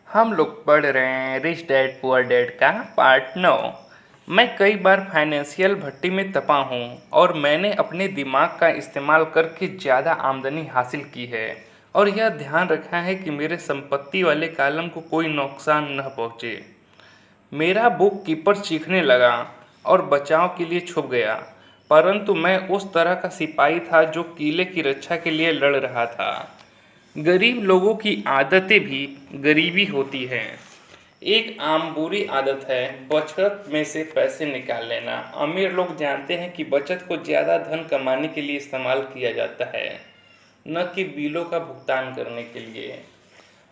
हम लोग पढ़ रहे हैं रिच डैड पुअर डैड का पार्ट 9। मैं कई बार फाइनेंशियल भट्टी में तपा हूँ और मैंने अपने दिमाग का इस्तेमाल करके ज़्यादा आमदनी हासिल की है और यह ध्यान रखा है कि मेरे संपत्ति वाले कॉलम को कोई नुकसान न पहुँचे। मेरा बुक कीपर चीखने लगा और बचाव के लिए छुप गया, परंतु मैं उस तरह का सिपाही था जो किले की रक्षा के लिए लड़ रहा था। गरीब लोगों की आदतें भी गरीबी होती हैं। एक आम बुरी आदत है बचत में से पैसे निकाल लेना। अमीर लोग जानते हैं कि बचत को ज़्यादा धन कमाने के लिए इस्तेमाल किया जाता है, न कि बिलों का भुगतान करने के लिए।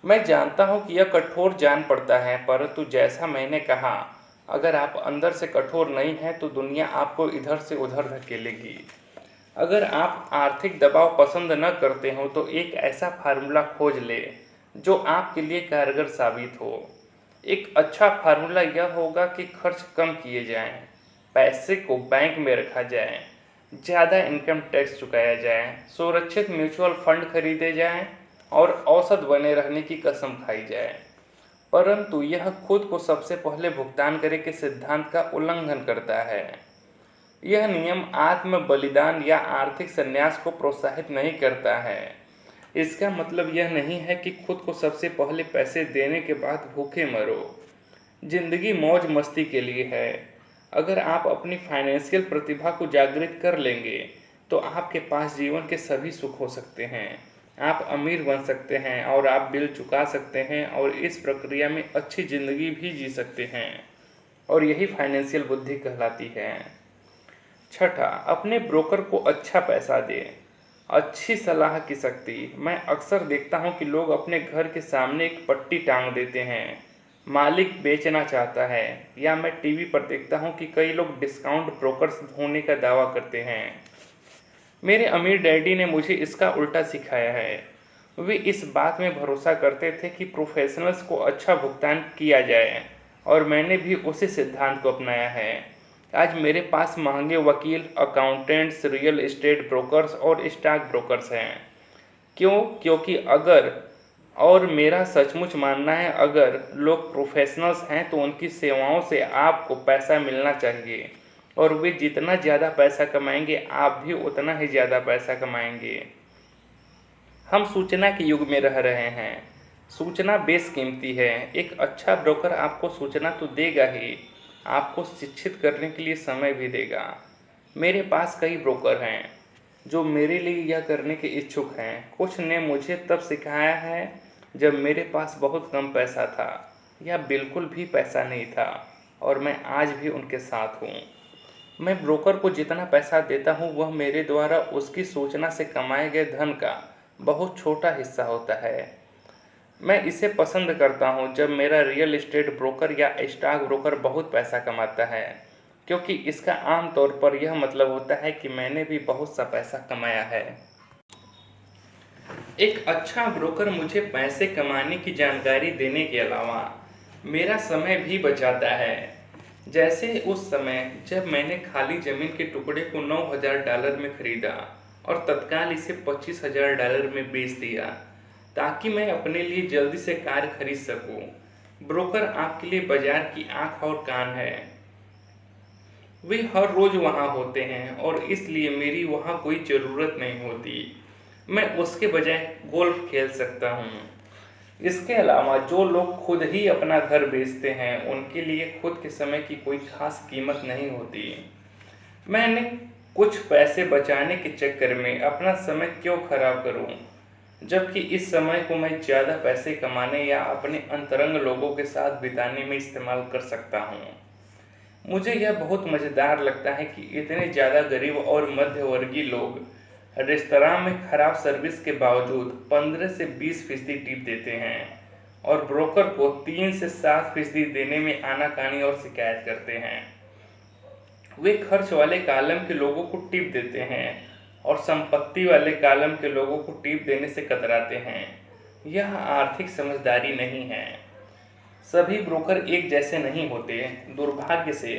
मैं जानता हूँ कि यह कठोर जान पड़ता है, परंतु जैसा मैंने कहा, अगर आप अंदर से कठोर नहीं हैं तो दुनिया आपको इधर से उधर धकेलेगी। अगर आप आर्थिक दबाव पसंद न करते हो तो एक ऐसा फार्मूला खोज ले जो आपके लिए कारगर साबित हो। एक अच्छा फार्मूला यह होगा कि खर्च कम किए जाएं, पैसे को बैंक में रखा जाए, ज़्यादा इनकम टैक्स चुकाया जाए, सुरक्षित म्यूचुअल फंड खरीदे जाएं और औसत बने रहने की कसम खाई जाए। परंतु यह खुद को सबसे पहले भुगतान करे के सिद्धांत का उल्लंघन करता है। यह नियम आत्म बलिदान या आर्थिक संन्यास को प्रोत्साहित नहीं करता है। इसका मतलब यह नहीं है कि खुद को सबसे पहले पैसे देने के बाद भूखे मरो। जिंदगी मौज मस्ती के लिए है। अगर आप अपनी फाइनेंशियल प्रतिभा को जागृत कर लेंगे तो आपके पास जीवन के सभी सुख हो सकते हैं। आप अमीर बन सकते हैं और आप बिल चुका सकते हैं और इस प्रक्रिया में अच्छी ज़िंदगी भी जी सकते हैं। और यही फाइनेंशियल बुद्धि कहलाती है। छठा, अपने ब्रोकर को अच्छा पैसा दें। अच्छी सलाह की शक्ति। मैं अक्सर देखता हूँ कि लोग अपने घर के सामने एक पट्टी टांग देते हैं, मालिक बेचना चाहता है। या मैं टीवी पर देखता हूँ कि कई लोग डिस्काउंट ब्रोकर्स होने का दावा करते हैं। मेरे अमीर डैडी ने मुझे इसका उल्टा सिखाया है। वे इस बात में भरोसा करते थे कि प्रोफेशनल्स को अच्छा भुगतान किया जाए और मैंने भी उसी सिद्धांत को अपनाया है। आज मेरे पास महंगे वकील, अकाउंटेंट्स, रियल एस्टेट ब्रोकर्स और स्टॉक ब्रोकर्स हैं। क्यों? क्योंकि अगर और मेरा सचमुच मानना है, अगर लोग प्रोफेशनल्स हैं तो उनकी सेवाओं से आपको पैसा मिलना चाहिए और वे जितना ज़्यादा पैसा कमाएंगे आप भी उतना ही ज़्यादा पैसा कमाएंगे। हम सूचना के युग में रह रहे हैं। सूचना बेशकीमती है। एक अच्छा ब्रोकर आपको सूचना तो देगा ही, आपको शिक्षित करने के लिए समय भी देगा। मेरे पास कई ब्रोकर हैं जो मेरे लिए यह करने के इच्छुक हैं। कुछ ने मुझे तब सिखाया है जब मेरे पास बहुत कम पैसा था या बिल्कुल भी पैसा नहीं था, और मैं आज भी उनके साथ हूँ। मैं ब्रोकर को जितना पैसा देता हूँ वह मेरे द्वारा उसकी सूचना से कमाए गए धन का बहुत छोटा हिस्सा होता है। मैं इसे पसंद करता हूँ जब मेरा रियल एस्टेट ब्रोकर या स्टॉक ब्रोकर बहुत पैसा कमाता है, क्योंकि इसका आम तौर पर यह मतलब होता है कि मैंने भी बहुत सा पैसा कमाया है। एक अच्छा ब्रोकर मुझे पैसे कमाने की जानकारी देने के अलावा मेरा समय भी बचाता है। जैसे उस समय जब मैंने खाली ज़मीन के टुकड़े को $9,000 में खरीदा और तत्काल इसे $25,000 में बेच दिया ताकि मैं अपने लिए जल्दी से कार खरीद सकूं। ब्रोकर आपके लिए बाजार की आंख और कान है। वे हर रोज़ वहाँ होते हैं और इसलिए मेरी वहाँ कोई ज़रूरत नहीं होती। मैं उसके बजाय गोल्फ खेल सकता हूँ। इसके अलावा जो लोग खुद ही अपना घर बेचते हैं उनके लिए खुद के समय की कोई खास कीमत नहीं होती। मैंने कुछ पैसे बचाने के चक्कर में अपना समय क्यों खराब करूं, जबकि इस समय को मैं ज़्यादा पैसे कमाने या अपने अंतरंग लोगों के साथ बिताने में इस्तेमाल कर सकता हूं। मुझे यह बहुत मज़ेदार लगता है कि इतने ज़्यादा गरीब और मध्यवर्गीय लोग रेस्तरां में खराब सर्विस के बावजूद 15 से 20% टिप देते हैं और ब्रोकर को 3 से 7% देने में आनाकानी और शिकायत करते हैं। वे खर्च वाले कॉलम के लोगों को टिप देते हैं और संपत्ति वाले कॉलम के लोगों को टिप देने से कतराते हैं। यह आर्थिक समझदारी नहीं है। सभी ब्रोकर एक जैसे नहीं होते। दुर्भाग्य से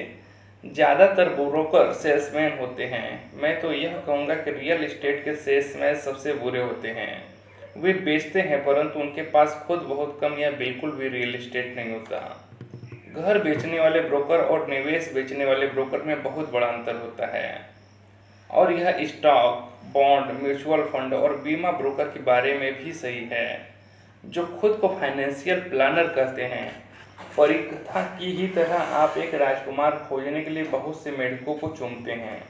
ज़्यादातर ब्रोकर सेल्समैन होते हैं। मैं तो यह कहूँगा कि रियल एस्टेट के सेल्समैन सबसे बुरे होते हैं। वे बेचते हैं परंतु उनके पास खुद बहुत कम या बिल्कुल भी रियल एस्टेट नहीं होता। घर बेचने वाले ब्रोकर और निवेश बेचने वाले ब्रोकर में बहुत बड़ा अंतर होता है। और यह स्टॉक, बॉन्ड, म्यूचुअल फंड और बीमा ब्रोकर के बारे में भी सही है, जो खुद को फाइनेंशियल प्लानर कहते हैं। परीकथा की ही तरह आप एक राजकुमार खोजने के लिए बहुत से मेढकों को चूमते हैं।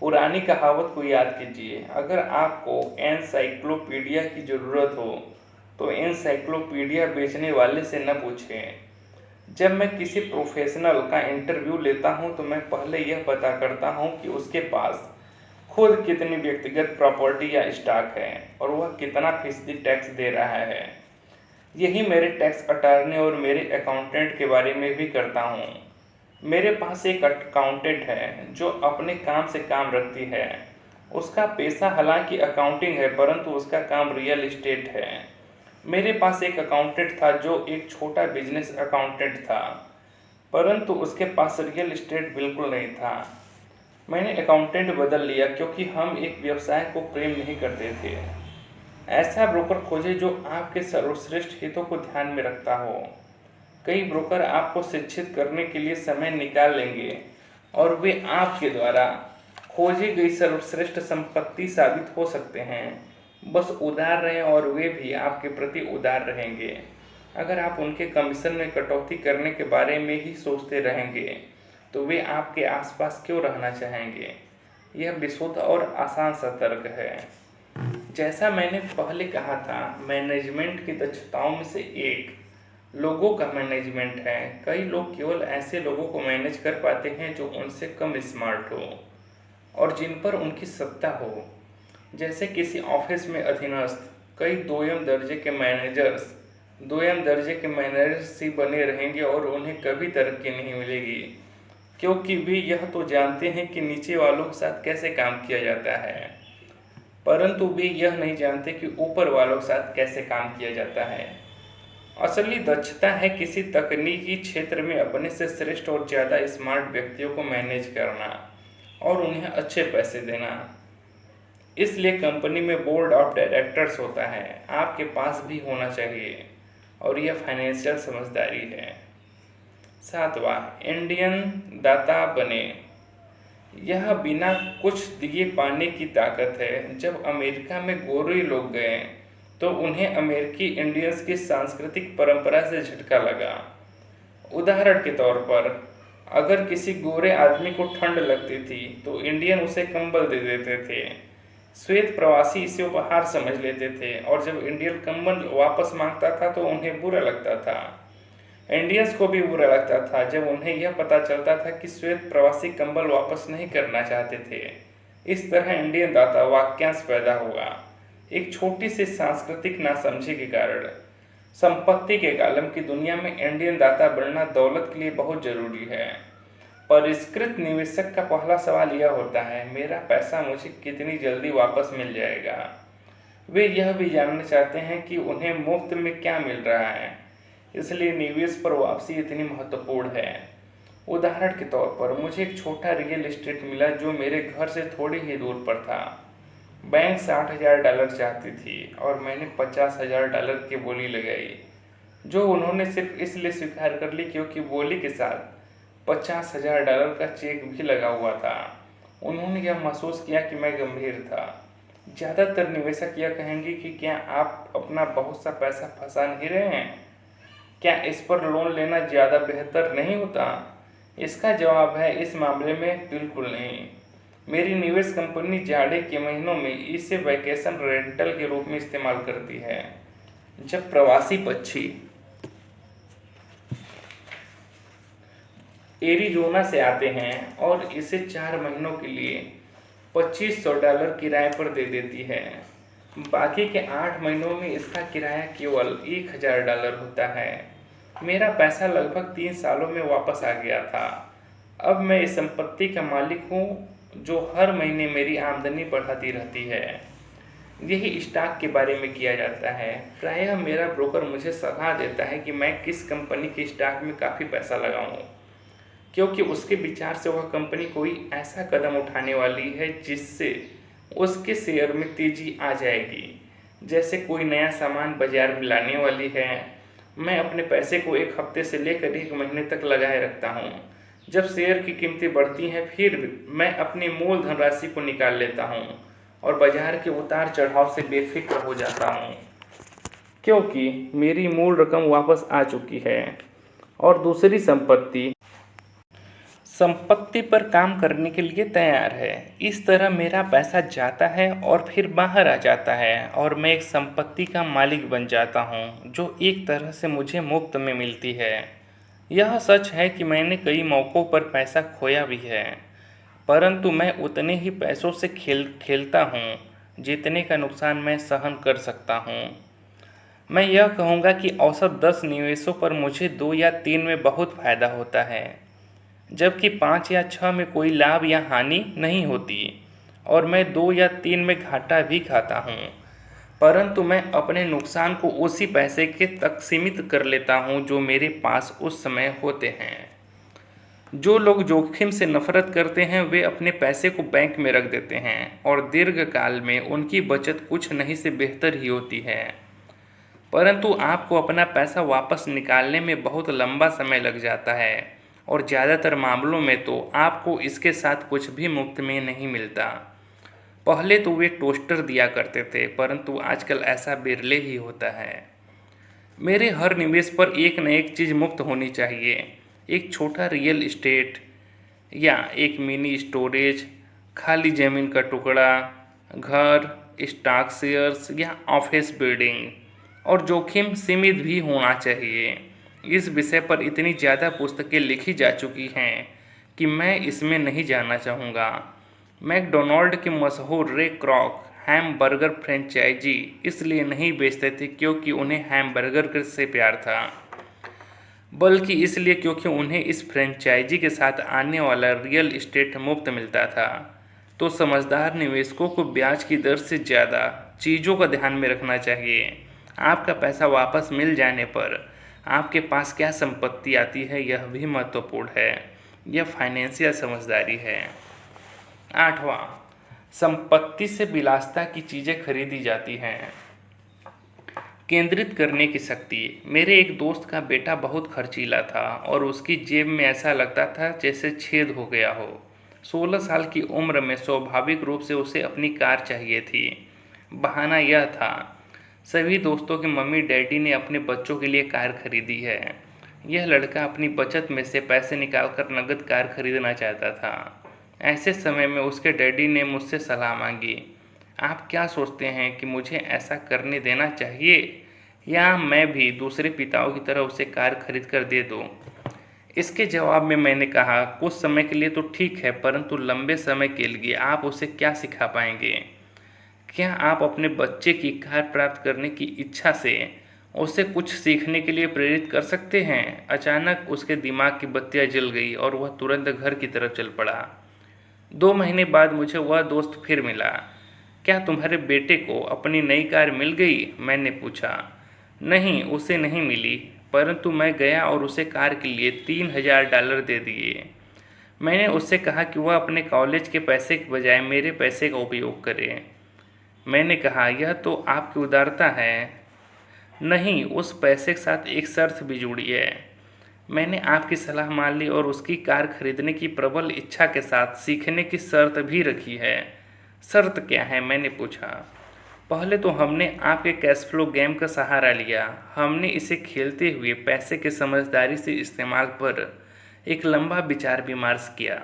पुरानी कहावत को याद कीजिए, अगर आपको एनसाइक्लोपीडिया की ज़रूरत हो तो एनसाइक्लोपीडिया बेचने वाले से न पूछें। जब मैं किसी प्रोफेशनल का इंटरव्यू लेता हूं तो मैं पहले यह पता करता हूं कि उसके पास खुद कितनी व्यक्तिगत प्रॉपर्टी या स्टॉक है और वह कितना फीसदी टैक्स दे रहा है। यही मेरे टैक्स अटॉर्नी और मेरे अकाउंटेंट के बारे में भी करता हूँ। मेरे पास एक अकाउंटेंट है जो अपने काम से काम रखती है। उसका पेशा हालांकि अकाउंटिंग है परंतु उसका काम रियल एस्टेट है। मेरे पास एक अकाउंटेंट था जो एक छोटा बिजनेस अकाउंटेंट था, परंतु उसके पास रियल एस्टेट बिल्कुल नहीं था। मैंने अकाउंटेंट बदल लिया क्योंकि हम एक व्यवसाय को प्रेम नहीं करते थे। ऐसा ब्रोकर खोजें जो आपके सर्वश्रेष्ठ हितों को ध्यान में रखता हो। कई ब्रोकर आपको शिक्षित करने के लिए समय निकाल लेंगे और वे आपके द्वारा खोजी गई सर्वश्रेष्ठ संपत्ति साबित हो सकते हैं। बस उदार रहें और वे भी आपके प्रति उदार रहेंगे। अगर आप उनके कमीशन में कटौती करने के बारे में ही सोचते रहेंगे तो वे आपके आसपास क्यों रहना चाहेंगे। यह विशुद्ध और आसान सा तर्क है। जैसा मैंने पहले कहा था, मैनेजमेंट की दक्षताओं में से एक लोगों का मैनेजमेंट है। कई लोग केवल ऐसे लोगों को मैनेज कर पाते हैं जो उनसे कम स्मार्ट हो और जिन पर उनकी सत्ता हो। जैसे किसी ऑफिस में अधीनस्थ कई दोयम दर्जे के मैनेजर्स ही बने रहेंगे और उन्हें कभी तरक्की नहीं मिलेगी, क्योंकि वे यह तो जानते हैं कि नीचे वालों के साथ कैसे काम किया जाता है, परंतु वे यह नहीं जानते कि ऊपर वालों के साथ कैसे काम किया जाता है। असली दक्षता है किसी तकनीकी क्षेत्र में अपने से श्रेष्ठ और ज़्यादा स्मार्ट व्यक्तियों को मैनेज करना और उन्हें अच्छे पैसे देना। इसलिए कंपनी में बोर्ड ऑफ डायरेक्टर्स होता है, आपके पास भी होना चाहिए, और यह फाइनेंशियल समझदारी है। 7वां, इंडियन दाता बने। यह बिना कुछ दिए पाने की ताकत है। जब अमेरिका में गोरे लोग गए तो उन्हें अमेरिकी इंडियंस की सांस्कृतिक परंपरा से झटका लगा। उदाहरण के तौर पर, अगर किसी गोरे आदमी को ठंड लगती थी तो इंडियन उसे कंबल दे देते थे। श्वेत प्रवासी इसे उपहार समझ लेते थे और जब इंडियन कंबल वापस मांगता था तो उन्हें बुरा लगता था। इंडियंस को भी बुरा लगता था जब उन्हें यह पता चलता था कि श्वेत प्रवासी कंबल वापस नहीं करना चाहते थे। इस तरह इंडियन दाता वाक्यांश पैदा हुआ। एक छोटी सी सांस्कृतिक नासमझी के कारण संपत्ति के कालम की दुनिया में इंडियन दाता बनना दौलत के लिए बहुत जरूरी है। परिष्कृत निवेशक का पहला सवाल यह होता है, मेरा पैसा मुझे कितनी जल्दी वापस मिल जाएगा। वे यह भी जानना चाहते हैं कि उन्हें मुफ्त में क्या मिल रहा है, इसलिए निवेश पर वापसी इतनी महत्वपूर्ण है। उदाहरण के तौर पर, मुझे एक छोटा रियल एस्टेट मिला जो मेरे घर से थोड़ी ही दूर पर था। बैंक $60,000 चाहती थी और मैंने $50,000 की बोली लगाई, जो उन्होंने सिर्फ इसलिए स्वीकार कर ली क्योंकि बोली के साथ $50,000 का चेक भी लगा हुआ था। उन्होंने यह महसूस किया कि मैं गंभीर था। ज़्यादातर निवेशक यह कहेंगे कि क्या आप अपना बहुत सा पैसा फंसा नहीं रहे हैं? क्या इस पर लोन लेना ज़्यादा बेहतर नहीं होता? इसका जवाब है, इस मामले में बिल्कुल नहीं। मेरी निवेश कंपनी जाड़े के महीनों में इसे वैकेशन रेंटल के रूप में इस्तेमाल करती है। जब प्रवासी पक्षी एरिज़ोना से आते हैं और इसे 4 महीनों के लिए $2,500 किराए पर दे देती है, बाकी के 8 महीनों में इसका किराया केवल $1,000 होता है। मेरा पैसा लगभग 3 सालों में वापस आ गया था। अब मैं इस संपत्ति का मालिक हूँ जो हर महीने मेरी आमदनी बढ़ाती रहती है। यही स्टॉक के बारे में किया जाता है। प्रायः मेरा ब्रोकर मुझे सलाह देता है कि मैं किस कंपनी के स्टॉक में काफ़ी पैसा लगाऊं, क्योंकि उसके विचार से वह कंपनी कोई ऐसा कदम उठाने वाली है जिससे उसके शेयर में तेजी आ जाएगी। जैसे कोई नया सामान बाजार में लाने वाली है। मैं अपने पैसे को एक हफ्ते से लेकर एक महीने तक लगाए रखता हूँ। जब शेयर की कीमतें बढ़ती हैं फिर मैं अपनी मूल धनराशि को निकाल लेता हूँ और बाजार के उतार चढ़ाव से बेफिक्र हो जाता हूँ, क्योंकि मेरी मूल रकम वापस आ चुकी है और दूसरी संपत्ति पर काम करने के लिए तैयार है। इस तरह मेरा पैसा जाता है और फिर बाहर आ जाता है और मैं एक संपत्ति का मालिक बन जाता हूँ जो एक तरह से मुझे मुफ्त में मिलती है। यह सच है कि मैंने कई मौक़ों पर पैसा खोया भी है, परंतु मैं उतने ही पैसों से खेलता हूँ जितने का नुकसान मैं सहन कर सकता हूँ। मैं यह कहूँगा कि औसत 10 निवेशों पर मुझे 2 या 3 में बहुत फ़ायदा होता है, जबकि 5 या 6 में कोई लाभ या हानि नहीं होती और मैं 2 या 3 में घाटा भी खाता हूँ, परंतु मैं अपने नुकसान को उसी पैसे के तक सीमित कर लेता हूँ जो मेरे पास उस समय होते हैं। जो लोग जोखिम से नफरत करते हैं वे अपने पैसे को बैंक में रख देते हैं और दीर्घकाल में उनकी बचत कुछ नहीं से बेहतर ही होती है, परंतु आपको अपना पैसा वापस निकालने में बहुत लंबा समय लग जाता है और ज़्यादातर मामलों में तो आपको इसके साथ कुछ भी मुफ्त में नहीं मिलता। पहले तो वे टोस्टर दिया करते थे, परंतु आजकल ऐसा बिरले ही होता है। मेरे हर निवेश पर एक न एक चीज़ मुफ्त होनी चाहिए। एक छोटा रियल एस्टेट या एक मिनी स्टोरेज, खाली ज़मीन का टुकड़ा, घर, स्टॉक शेयर्स या ऑफिस बिल्डिंग, और जोखिम सीमित भी होना चाहिए। इस विषय पर इतनी ज़्यादा पुस्तकें लिखी जा चुकी हैं कि मैं इसमें नहीं जाना चाहूँगा। मैकडोनाल्ड के मशहूर रे क्रॉक हैम बर्गर फ्रेंचाइजी इसलिए नहीं बेचते थे क्योंकि उन्हें हैमबर्गर से प्यार था, बल्कि इसलिए क्योंकि उन्हें इस फ्रेंचाइजी के साथ आने वाला रियल एस्टेट मुफ्त मिलता था। तो समझदार निवेशकों को ब्याज की दर से ज़्यादा चीज़ों का ध्यान में रखना चाहिए। आपका पैसा वापस मिल जाने पर आपके पास क्या संपत्ति आती है यह भी महत्वपूर्ण है। यह फाइनेंशियल समझदारी है। 8वां, संपत्ति से विलासिता की चीज़ें खरीदी जाती हैं। केंद्रित करने की शक्ति। मेरे एक दोस्त का बेटा बहुत खर्चीला था और उसकी जेब में ऐसा लगता था जैसे छेद हो गया हो। 16 साल की उम्र में स्वाभाविक रूप से उसे अपनी कार चाहिए थी। बहाना यह था, सभी दोस्तों के मम्मी डैडी ने अपने बच्चों के लिए कार खरीदी है। यह लड़का अपनी बचत में से पैसे निकालकर नगद कार खरीदना चाहता था। ऐसे समय में उसके डैडी ने मुझसे सलाह मांगी, आप क्या सोचते हैं कि मुझे ऐसा करने देना चाहिए या मैं भी दूसरे पिताओं की तरह उसे कार खरीद कर दे दूँ? इसके जवाब में मैंने कहा, कुछ समय के लिए तो ठीक है, परंतु लंबे समय के लिए आप उसे क्या सिखा पाएंगे? क्या आप अपने बच्चे की कार प्राप्त करने की इच्छा से उसे कुछ सीखने के लिए प्रेरित कर सकते हैं? अचानक उसके दिमाग की बत्तियां जल गई और वह तुरंत घर की तरफ चल पड़ा। 2 महीने बाद मुझे वह दोस्त फिर मिला। क्या तुम्हारे बेटे को अपनी नई कार मिल गई? मैंने पूछा। नहीं, उसे नहीं मिली, परंतु मैं गया और उसे कार के लिए $3000 दे दिए। मैंने उससे कहा कि वह अपने कॉलेज के पैसे के बजाय मेरे पैसे का उपयोग करे। मैंने कहा, यह तो आपकी उदारता है। नहीं, उस पैसे के साथ एक शर्त भी जुड़ी है। मैंने आपकी सलाह मान ली और उसकी कार खरीदने की प्रबल इच्छा के साथ सीखने की शर्त भी रखी है। शर्त क्या है? मैंने पूछा। पहले तो हमने आपके कैश फ्लो गेम का सहारा लिया। हमने इसे खेलते हुए पैसे के समझदारी से इस्तेमाल पर एक लंबा विचार विमर्श किया।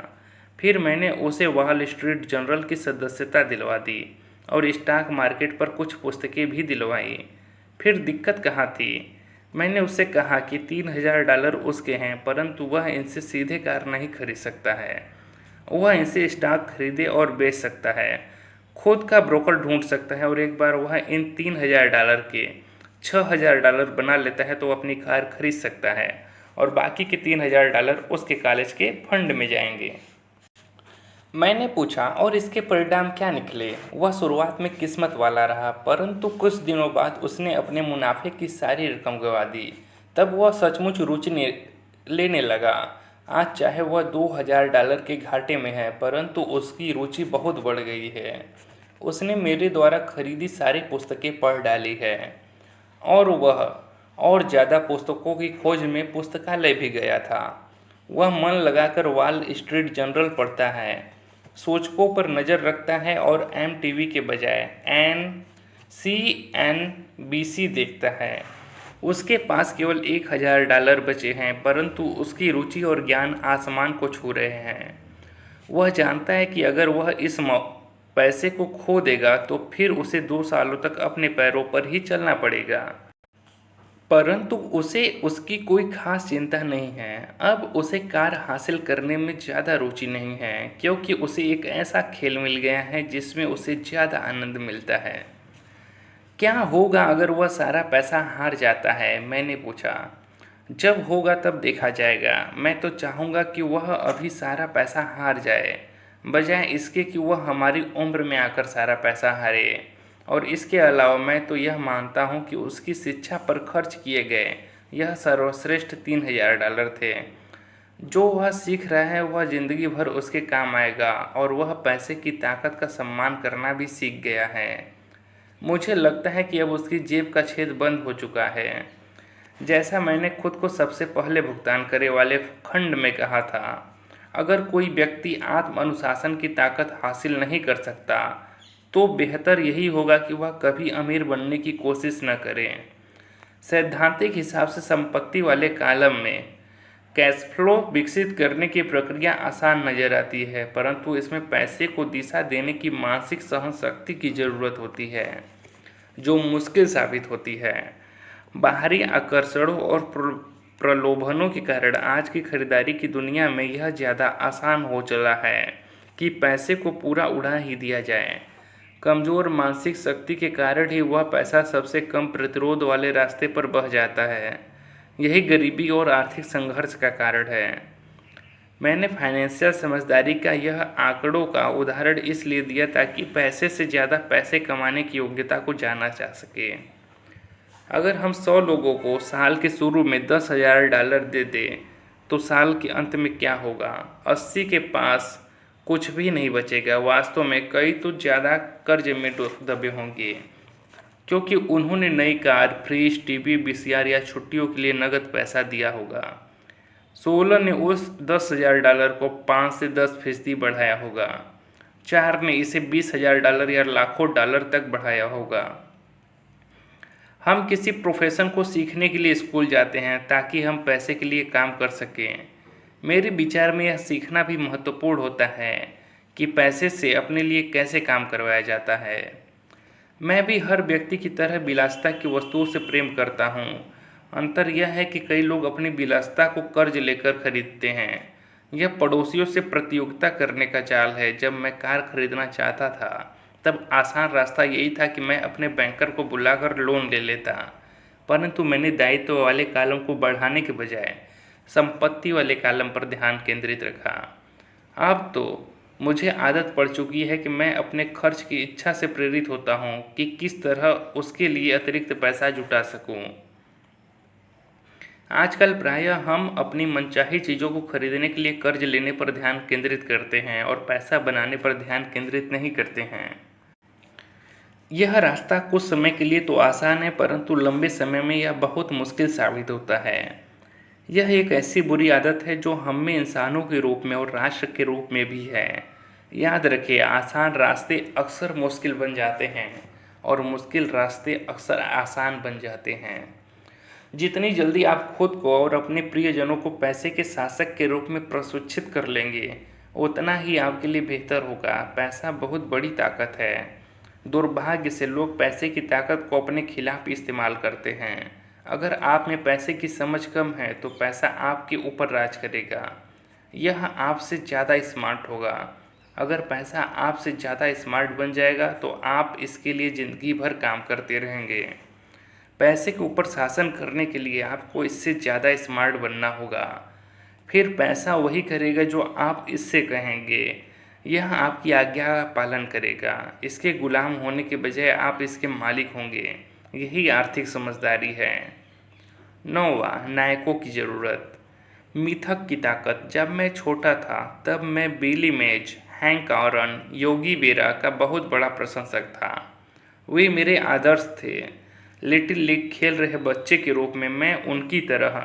फिर मैंने उसे वॉल स्ट्रीट जर्नल की सदस्यता दिलवा दी और स्टॉक मार्केट पर कुछ पुस्तकें भी दिलवाई। फिर दिक्कत कहाँ थी? मैंने उससे कहा कि $3000 उसके हैं, परंतु वह इनसे सीधे कार नहीं खरीद सकता है। वह इनसे स्टॉक खरीदे और बेच सकता है, खुद का ब्रोकर ढूंढ सकता है, और एक बार वह इन $3000 के $6000 बना लेता है तो अपनी कार खरीद सकता है और बाकी के $3000 उसके कॉलेज के फंड में जाएंगे। मैंने पूछा, और इसके परिणाम क्या निकले? वह शुरुआत में किस्मत वाला रहा, परंतु कुछ दिनों बाद उसने अपने मुनाफे की सारी रकम गंवा दी। तब वह सचमुच रुचि लेने लगा। आज चाहे वह $2000 के घाटे में है, परंतु उसकी रुचि बहुत बढ़ गई है। उसने मेरे द्वारा खरीदी सारी पुस्तकें पढ़ डाली है और वह और ज़्यादा पुस्तकों की खोज में पुस्तकालय भी गया था। वह मन लगाकर वॉल स्ट्रीट जर्नल पढ़ता है, सूचकों पर नज़र रखता है और एमटीवी के बजाय सीएनबीसी देखता है। उसके पास केवल $1000 बचे हैं, परंतु उसकी रुचि और ज्ञान आसमान को छू रहे हैं। वह जानता है कि अगर वह इस पैसे को खो देगा तो फिर उसे 2 सालों तक अपने पैरों पर ही चलना पड़ेगा। परंतु उसे उसकी कोई खास चिंता नहीं है। अब उसे कार हासिल करने में ज़्यादा रुचि नहीं है, क्योंकि उसे एक ऐसा खेल मिल गया है जिसमें उसे ज़्यादा आनंद मिलता है। क्या होगा अगर वह सारा पैसा हार जाता है? मैंने पूछा। जब होगा तब देखा जाएगा। मैं तो चाहूँगा कि वह अभी सारा पैसा हार जाए, बजाय इसके कि वह हमारी उम्र में आकर सारा पैसा हारे। और इसके अलावा मैं तो यह मानता हूँ कि उसकी शिक्षा पर खर्च किए गए यह सर्वश्रेष्ठ $3000 थे। जो वह सीख रहा है वह ज़िंदगी भर उसके काम आएगा, और वह पैसे की ताकत का सम्मान करना भी सीख गया है। मुझे लगता है कि अब उसकी जेब का छेद बंद हो चुका है। जैसा मैंने खुद को सबसे पहले भुगतान करे वाले खंड में कहा था, अगर कोई व्यक्ति आत्म अनुशासन की ताकत हासिल नहीं कर सकता तो बेहतर यही होगा कि वह कभी अमीर बनने की कोशिश न करे। सैद्धांतिक हिसाब से संपत्ति वाले कॉलम में कैश फ्लो विकसित करने की प्रक्रिया आसान नज़र आती है, परंतु इसमें पैसे को दिशा देने की मानसिक सहन शक्ति की ज़रूरत होती है, जो मुश्किल साबित होती है। बाहरी आकर्षणों और प्रलोभनों के कारण आज की खरीदारी की दुनिया में यह ज़्यादा आसान हो चला है कि पैसे को पूरा उड़ा ही दिया जाए। कमज़ोर मानसिक शक्ति के कारण ही वह पैसा सबसे कम प्रतिरोध वाले रास्ते पर बह जाता है। यही गरीबी और आर्थिक संघर्ष का कारण है। मैंने फाइनेंशियल समझदारी का यह आंकड़ों का उदाहरण इसलिए दिया ताकि पैसे से ज़्यादा पैसे कमाने की योग्यता को जाना जा सके। अगर हम 100 लोगों को साल के शुरू में $10,000 दे दें तो साल के अंत में क्या होगा? 80 के पास कुछ भी नहीं बचेगा। वास्तव में कई तो ज़्यादा कर्ज में दबे होंगे, क्योंकि उन्होंने नई कार, फ्रिज, टीवी, वीसीआर या छुट्टियों के लिए नगद पैसा दिया होगा। 16 ने उस $10,000 को 5 से 10% बढ़ाया होगा। 4 ने इसे $20,000 या लाखों डॉलर तक बढ़ाया होगा। हम किसी प्रोफेशन को सीखने के लिए स्कूल जाते हैं ताकि हम पैसे के लिए काम कर सकें। मेरे विचार में यह सीखना भी महत्वपूर्ण होता है कि पैसे से अपने लिए कैसे काम करवाया जाता है। मैं भी हर व्यक्ति की तरह विलासिता की वस्तुओं से प्रेम करता हूँ। अंतर यह है कि कई लोग अपनी विलासिता को कर्ज लेकर खरीदते हैं। यह पड़ोसियों से प्रतियोगिता करने का चाल है। जब मैं कार खरीदना चाहता था तब आसान रास्ता यही था कि मैं अपने बैंकर को बुलाकर लोन ले लेता, परंतु मैंने दायित्व वाले कॉलम को बढ़ाने के बजाय संपत्ति वाले कॉलम पर ध्यान केंद्रित रखा। अब तो मुझे आदत पड़ चुकी है कि मैं अपने खर्च की इच्छा से प्रेरित होता हूँ कि किस तरह उसके लिए अतिरिक्त पैसा जुटा सकूँ। आजकल प्रायः हम अपनी मनचाही चीज़ों को खरीदने के लिए कर्ज लेने पर ध्यान केंद्रित करते हैं और पैसा बनाने पर ध्यान केंद्रित नहीं करते हैं। यह रास्ता कुछ समय के लिए तो आसान है, परंतु लंबे समय में यह बहुत मुश्किल साबित होता है। यह एक ऐसी बुरी आदत है जो हम में इंसानों के रूप में और राष्ट्र के रूप में भी है। याद रखिए, आसान रास्ते अक्सर मुश्किल बन जाते हैं और मुश्किल रास्ते अक्सर आसान बन जाते हैं। जितनी जल्दी आप खुद को और अपने प्रियजनों को पैसे के शासक के रूप में प्रशिक्षित कर लेंगे, उतना ही आपके लिए बेहतर होगा। पैसा बहुत बड़ी ताकत है। दुर्भाग्य से लोग पैसे की ताकत को अपने खिलाफ इस्तेमाल करते हैं। अगर आप में पैसे की समझ कम है तो पैसा आपके ऊपर राज करेगा। यह आपसे ज़्यादा स्मार्ट होगा। अगर पैसा आपसे ज़्यादा स्मार्ट बन जाएगा तो आप इसके लिए ज़िंदगी भर काम करते रहेंगे। पैसे के ऊपर शासन करने के लिए आपको इससे ज़्यादा स्मार्ट बनना होगा। फिर पैसा वही करेगा जो आप इससे कहेंगे। यह आपकी आज्ञा का पालन करेगा। इसके गुलाम होने के बजाय आप इसके मालिक होंगे। यही आर्थिक समझदारी है। 9वां, नायकों की ज़रूरत। मिथक की ताकत। जब मैं छोटा था तब मैं बिली मेज, हैंक कॉरन योगी बेरा का बहुत बड़ा प्रशंसक था। वे मेरे आदर्श थे। लिटिल लीग खेल रहे बच्चे के रूप में मैं उनकी तरह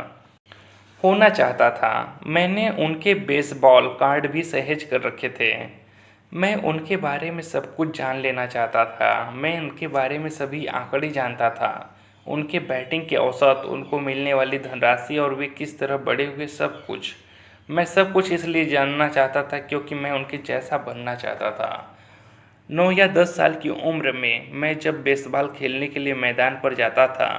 होना चाहता था। मैंने उनके बेसबॉल कार्ड भी सहेज कर रखे थे। मैं उनके बारे में सब कुछ जान लेना चाहता था। मैं उनके बारे में सभी आंकड़े जानता था, उनके बैटिंग के औसत, उनको मिलने वाली धनराशि और वे किस तरह बड़े हुए, सब कुछ। मैं सब कुछ इसलिए जानना चाहता था क्योंकि मैं उनके जैसा बनना चाहता था। 9 या 10 साल की उम्र में मैं जब बेसबॉल खेलने के लिए मैदान पर जाता था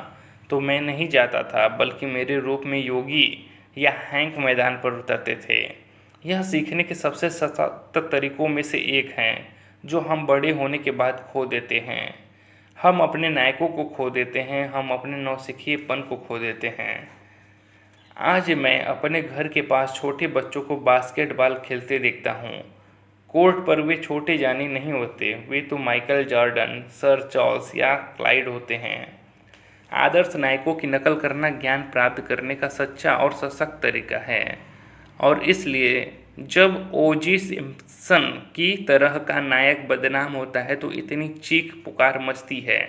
तो मैं नहीं जाता था, बल्कि मेरे रूप में योगी या हैंक मैदान पर उतरते थे। यह सीखने के सबसे सशक्त तरीकों में से एक है जो हम बड़े होने के बाद खो देते हैं। हम अपने नायकों को खो देते हैं, हम अपने नौसिखिएपन को खो देते हैं। आज मैं अपने घर के पास छोटे बच्चों को बास्केटबॉल खेलते देखता हूँ। कोर्ट पर वे छोटे जानी नहीं होते, वे तो माइकल जॉर्डन, सर चार्ल्स या क्लाइड होते हैं। आदर्श नायकों की नकल करना ज्ञान प्राप्त करने का सच्चा और सशक्त तरीका है, और इसलिए जब ओजी सिम्पसन की तरह का नायक बदनाम होता है तो इतनी चीख पुकार मचती है।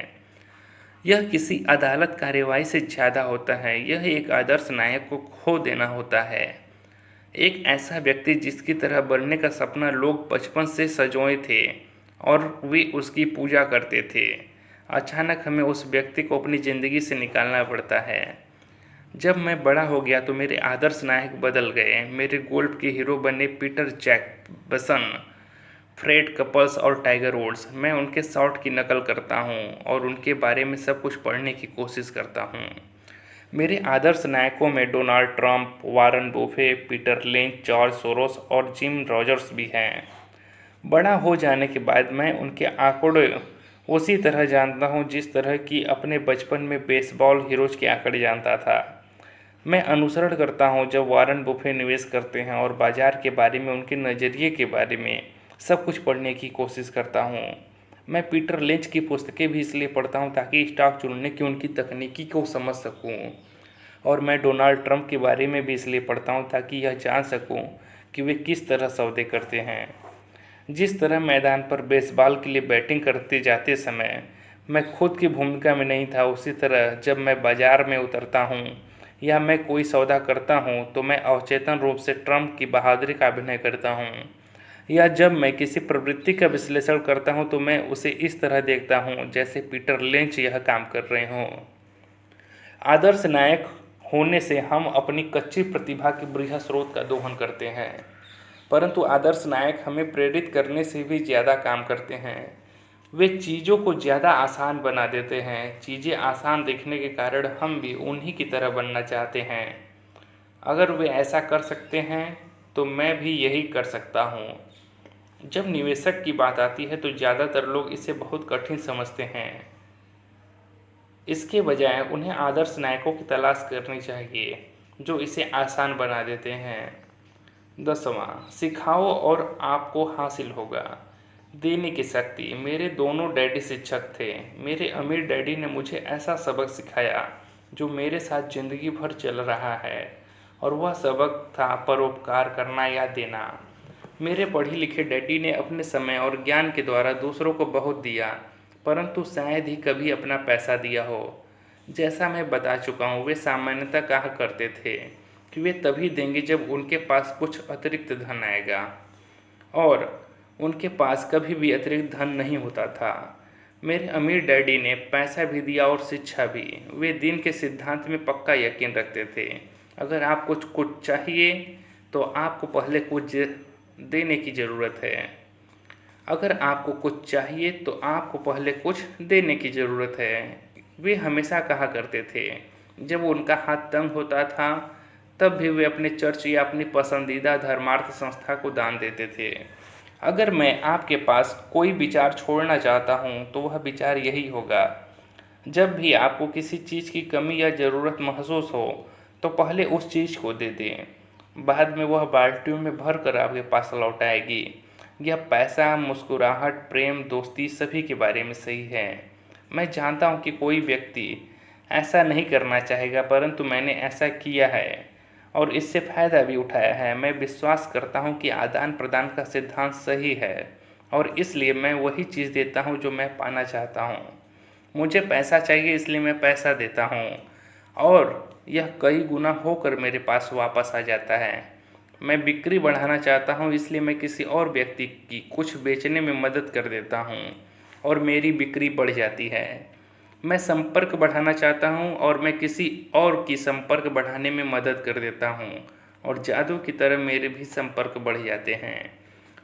यह किसी अदालत कार्रवाई से ज़्यादा होता है। यह एक आदर्श नायक को खो देना होता है, एक ऐसा व्यक्ति जिसकी तरह बनने का सपना लोग बचपन से सजोए थे और वे उसकी पूजा करते थे। अचानक हमें उस व्यक्ति को अपनी ज़िंदगी से निकालना पड़ता है। जब मैं बड़ा हो गया तो मेरे आदर्श नायक बदल गए। मेरे गोल्फ के हीरो बने पीटर जैक्सन, फ्रेड कपल्स और टाइगर वुड्स। मैं उनके शॉट की नकल करता हूँ और उनके बारे में सब कुछ पढ़ने की कोशिश करता हूँ। मेरे आदर्श नायकों में Donald Trump, Warren Buffett, Peter Lynch, George Soros और जिम रॉजर्स भी हैं। बड़ा हो जाने के बाद मैं उनके आंकड़े उसी तरह जानता हूँ जिस तरह कि अपने बचपन में बेसबॉल हीरोज के आंकड़े जानता था। मैं अनुसरण करता हूँ जब वारन बुफे निवेश करते हैं और बाजार के बारे में, उनके नज़रिए के बारे में सब कुछ पढ़ने की कोशिश करता हूँ। मैं पीटर लिंच की पुस्तकें भी इसलिए पढ़ता हूँ ताकि स्टॉक चुनने की उनकी तकनीकी को समझ सकूँ, और मैं डोनाल्ड ट्रंप के बारे में भी इसलिए पढ़ता हूँ ताकि यह जान सकूँ कि वे किस तरह सौदे करते हैं। जिस तरह मैदान पर बेसबॉल के लिए बैटिंग करते जाते समय मैं खुद की भूमिका में नहीं था, उसी तरह जब मैं बाजार में उतरता हूँ या मैं कोई सौदा करता हूँ तो मैं अवचेतन रूप से ट्रंप की बहादुरी का अभिनय करता हूँ, या जब मैं किसी प्रवृत्ति का विश्लेषण करता हूँ तो मैं उसे इस तरह देखता हूँ जैसे पीटर लिंच यह काम कर रहे हों। आदर्श नायक होने से हम अपनी कच्ची प्रतिभा के बृहद स्रोत का दोहन करते हैं, परंतु आदर्श नायक हमें प्रेरित करने से भी ज़्यादा काम करते हैं। वे चीज़ों को ज़्यादा आसान बना देते हैं। चीज़ें आसान दिखने के कारण हम भी उन्हीं की तरह बनना चाहते हैं। अगर वे ऐसा कर सकते हैं तो मैं भी यही कर सकता हूँ। जब निवेशक की बात आती है तो ज़्यादातर लोग इसे बहुत कठिन समझते हैं। इसके बजाय उन्हें आदर्श नायकों की तलाश करनी चाहिए जो इसे आसान बना देते हैं। 10वां, सिखाओ और आपको हासिल होगा। देने की शक्ति। मेरे दोनों डैडी शिक्षक थे। मेरे अमीर डैडी ने मुझे ऐसा सबक सिखाया जो मेरे साथ ज़िंदगी भर चल रहा है, और वह सबक था परोपकार करना या देना। मेरे पढ़े लिखे डैडी ने अपने समय और ज्ञान के द्वारा दूसरों को बहुत दिया, परंतु शायद ही कभी अपना पैसा दिया हो। जैसा मैं बता चुका हूँ, वे सामान्यतः कहा करते थे कि वे तभी देंगे जब उनके पास कुछ अतिरिक्त धन आएगा, और उनके पास कभी भी अतिरिक्त धन नहीं होता था। मेरे अमीर डैडी ने पैसा भी दिया और शिक्षा भी। वे दिन के सिद्धांत में पक्का यकीन रखते थे। अगर आपको कुछ चाहिए तो आपको पहले कुछ देने की ज़रूरत है। अगर आपको कुछ चाहिए तो आपको पहले कुछ देने की ज़रूरत है। वे हमेशा कहा करते थे। जब उनका हाथ तंग होता था तब भी वे अपने चर्च या अपनी पसंदीदा धर्मार्थ संस्था को दान देते थे। अगर मैं आपके पास कोई विचार छोड़ना चाहता हूँ तो वह विचार यही होगा, जब भी आपको किसी चीज़ की कमी या ज़रूरत महसूस हो तो पहले उस चीज़ को दे दें, बाद में वह बाल्टियों में भर कर आपके पास लौट आएगी। यह पैसा, मुस्कुराहट, प्रेम, दोस्ती सभी के बारे में सही है। मैं जानता हूँ कि कोई व्यक्ति ऐसा नहीं करना चाहेगा, परंतु मैंने ऐसा किया है। और इससे फ़ायदा भी उठाया है। मैं विश्वास करता हूँ कि आदान प्रदान का सिद्धांत सही है और इसलिए मैं वही चीज़ देता हूँ जो मैं पाना चाहता हूँ। मुझे पैसा चाहिए इसलिए मैं पैसा देता हूँ और यह कई गुना होकर मेरे पास वापस आ जाता है। मैं बिक्री बढ़ाना चाहता हूँ इसलिए मैं किसी और व्यक्ति की कुछ बेचने में मदद कर देता हूँ और मेरी बिक्री बढ़ जाती है। मैं संपर्क बढ़ाना चाहता हूँ और मैं किसी और की संपर्क बढ़ाने में मदद कर देता हूँ और जादू की तरह मेरे भी संपर्क बढ़ जाते हैं।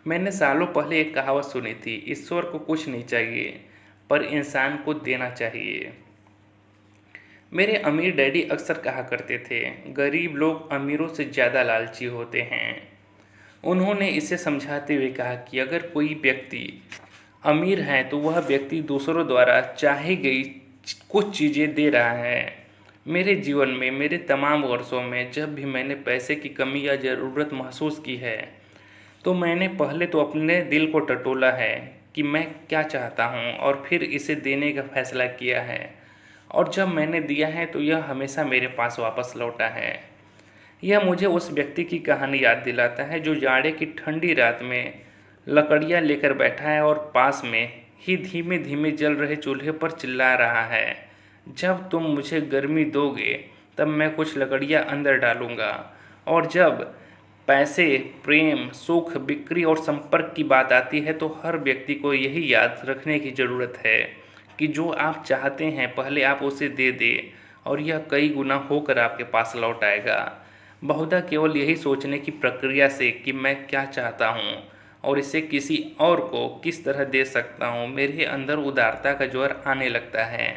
मैंने सालों पहले एक कहावत सुनी थी, ईश्वर को कुछ नहीं चाहिए पर इंसान को देना चाहिए। मेरे अमीर डैडी अक्सर कहा करते थे, गरीब लोग अमीरों से ज़्यादा लालची होते हैं। उन्होंने इसे समझाते हुए कहा कि अगर कोई व्यक्ति अमीर है तो वह व्यक्ति दूसरों द्वारा चाही गई कुछ चीज़ें दे रहा है। मेरे जीवन में मेरे तमाम वर्षों में जब भी मैंने पैसे की कमी या ज़रूरत महसूस की है तो मैंने पहले तो अपने दिल को टटोला है कि मैं क्या चाहता हूँ और फिर इसे देने का फैसला किया है और जब मैंने दिया है तो यह हमेशा मेरे पास वापस लौटा है। यह मुझे उस व्यक्ति की कहानी याद दिलाता है जो जाड़े की ठंडी रात में लकड़ियाँ लेकर बैठा है और पास में ही धीमे धीमे जल रहे चूल्हे पर चिल्ला रहा है, जब तुम मुझे गर्मी दोगे तब मैं कुछ लकड़ियाँ अंदर डालूँगा। और जब पैसे, प्रेम, सुख, बिक्री और संपर्क की बात आती है तो हर व्यक्ति को यही याद रखने की ज़रूरत है कि जो आप चाहते हैं पहले आप उसे दे दें और यह कई गुना होकर आपके पास लौट आएगा। बहुधा केवल यही सोचने की प्रक्रिया से कि मैं क्या चाहता हूँ और इसे किसी और को किस तरह दे सकता हूँ, मेरे अंदर उदारता का ज्वार आने लगता है।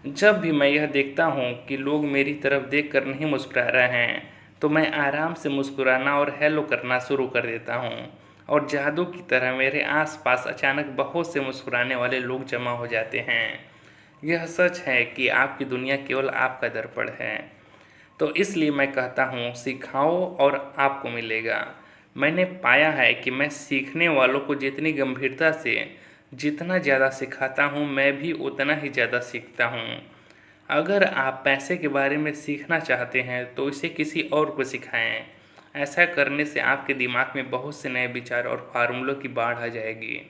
जब भी मैं यह देखता हूँ कि लोग मेरी तरफ देखकर नहीं मुस्कुरा रहे हैं तो मैं आराम से मुस्कुराना और हेलो करना शुरू कर देता हूँ और जादू की तरह मेरे आसपास अचानक बहुत से मुस्कुराने वाले लोग जमा हो जाते हैं। यह सच है कि आपकी दुनिया केवल आपका दर्पण है। तो इसलिए मैं कहता हूँ, सिखाओ और आपको मिलेगा। मैंने पाया है कि मैं सीखने वालों को जितनी गंभीरता से जितना ज़्यादा सिखाता हूँ मैं भी उतना ही ज़्यादा सीखता हूँ। अगर आप पैसे के बारे में सीखना चाहते हैं तो इसे किसी और को सिखाएं। ऐसा करने से आपके दिमाग में बहुत से नए विचार और फार्मूलों की बाढ़ आ जाएगी।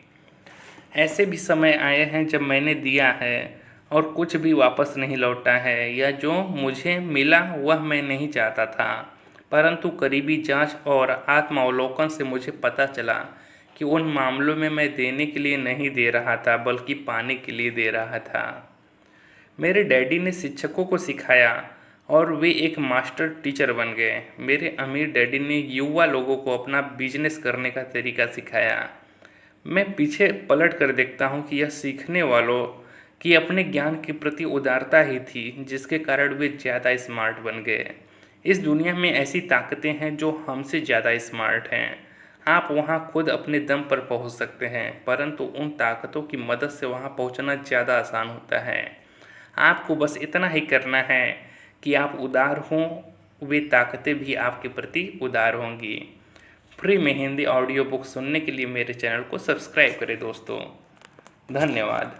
ऐसे भी समय आए हैं जब मैंने दिया है और कुछ भी वापस नहीं लौटा है या जो मुझे मिला वह मैं नहीं चाहता था, परंतु करीबी जांच और आत्मावलोकन से मुझे पता चला कि उन मामलों में मैं देने के लिए नहीं दे रहा था बल्कि पाने के लिए दे रहा था। मेरे डैडी ने शिक्षकों को सिखाया और वे एक मास्टर टीचर बन गए। मेरे अमीर डैडी ने युवा लोगों को अपना बिजनेस करने का तरीका सिखाया। मैं पीछे पलट कर देखता हूँ कि यह सीखने वालों की अपने ज्ञान के प्रति उदारता ही थी जिसके कारण वे ज़्यादा स्मार्ट बन गए। इस दुनिया में ऐसी ताकतें हैं जो हमसे ज़्यादा स्मार्ट हैं। आप वहाँ खुद अपने दम पर पहुँच सकते हैं, परंतु उन ताकतों की मदद से वहाँ पहुँचना ज़्यादा आसान होता है। आपको बस इतना ही करना है कि आप उदार हों, वे ताकतें भी आपके प्रति उदार होंगी। फ्री में हिंदी ऑडियो बुक सुनने के लिए मेरे चैनल को सब्सक्राइब करें दोस्तों। धन्यवाद।